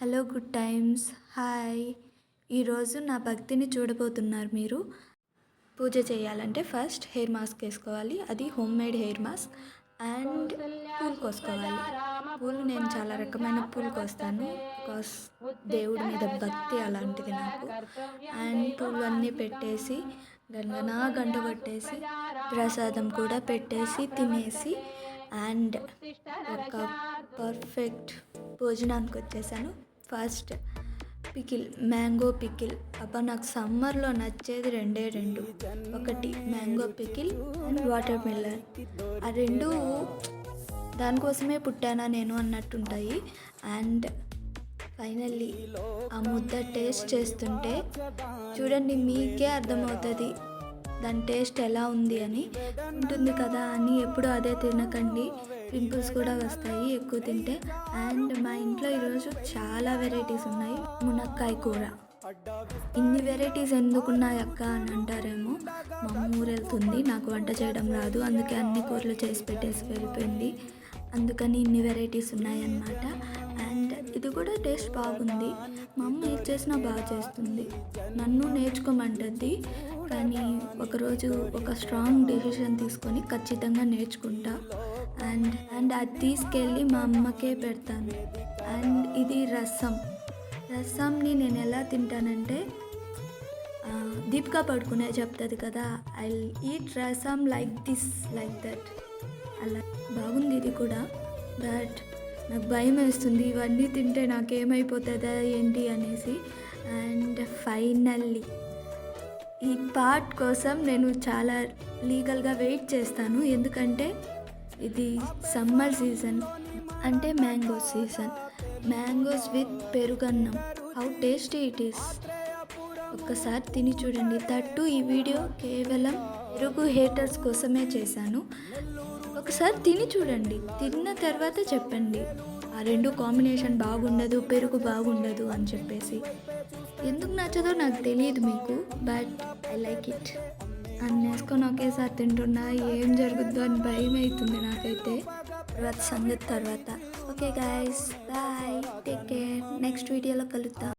Hello good times. Hi. ఈరోజు నా భక్తిని చూడబోతున్నారు మీరు. పూజ చేయాలంటే ఫస్ట్ హెయిర్ మాస్క్ వేసుకోవాలి. అది home made hair mask. And పూలు కోసుకోవాలి. పూలు నేను చాలా రకమైన పూలు కోస్తాను. బికాస్ దేవుడి మీద భక్తి అలాంటిది నాకు. అండ్ పూలు అన్నీ పెట్టేసి గంగనా గంట కొట్టేసి ప్రసాదం కూడా పెట్టేసి తినేసి అండ్ ఒక పర్ఫెక్ట్ భోజనానికి వచ్చేసాను. First pickle, mango pickle. అబ్బా, నాకు సమ్మర్లో నచ్చేది రెండు. ఒకటి mango pickle and water melon. ఆ రెండు దానికోసమే పుట్టానా నేను అన్నట్టుంటాయి. అండ్ ఫైనల్లీ ఆ ముద్ద టేస్ట్ చేస్తుంటే చూడండి, మీకే అర్థమవుతుంది దాని టేస్ట్ ఎలా ఉంది అని. ఉంటుంది కదా అని ఎప్పుడు అదే తినకండి, పింపుల్స్ కూడా వస్తాయి ఎక్కువ తింటే. అండ్ మా ఇంట్లో ఈరోజు చాలా వెరైటీస్ ఉన్నాయి. మునక్కాయ కూర. ఇన్ని వెరైటీస్ ఎందుకున్నాయి అక్క అని అంటారేమో. మా అమ్మ ఊరు వెళ్తుంది, నాకు వంట చేయడం రాదు, అందుకే అన్ని కూరలు చేసి పెట్టేసి వెళ్ళిపోయింది. అందుకని ఇన్ని వెరైటీస్ ఉన్నాయన్నమాట. అండ్ ఇది కూడా టేస్ట్ బాగుంది. మా అమ్మ ఏది చేసినా బాగా చేస్తుంది, నన్ను నేర్చుకోమంటుంది. కానీ ఒకరోజు ఒక స్ట్రాంగ్ డెసిషన్ తీసుకొని ఖచ్చితంగా నేర్చుకుంటా. అండ్ అది తీసుకెళ్ళి మా అమ్మకే పెడతాను. అండ్ ఇది రసంని నేను ఎలా తింటానంటే, దీపికా పడుకునే చెప్తుంది కదా, ఐ ఈట్ రసం లైక్ దిస్, లైక్ దట్. అలా బాగుంది ఇది కూడా. బట్ నాకు భయం వేస్తుంది ఇవన్నీ తింటే నాకేమైపోతుందా ఏంటి అనేసి. అండ్ ఫైనల్లీ ఈ పార్ట్ కోసం నేను చాలా లీగల్గా వెయిట్ చేస్తాను. ఎందుకంటే ఇది సమ్మర్ సీజన్, అంటే మ్యాంగో సీజన్. మ్యాంగోస్ విత్ పెరుగన్నం, హౌ టేస్టీ ఇట్ ఈస్. ఒక్కసారి తిని చూడండి. తట్టు ఈ వీడియో కేవలం పెరుగు హేటర్స్ కోసమే చేశాను. ఒకసారి తిని చూడండి, తిన్న తర్వాత చెప్పండి ఆ రెండు కాంబినేషన్ బాగుండదు, పెరుగు బాగుండదు అని చెప్పేసి. ఎందుకు నచ్చదో నాకు తెలియదు మీకు, బట్ ఐ లైక్ ఇట్. అన్నీ వేసుకొని ఒకేసారి తింటున్నా, ఏం జరుగుద్దో అని భయం అవుతుంది నాకైతే. తర్వాత సంగతి తర్వాత. Okay guys, bye, take care. Next వీడియోలో కలుద్దాం.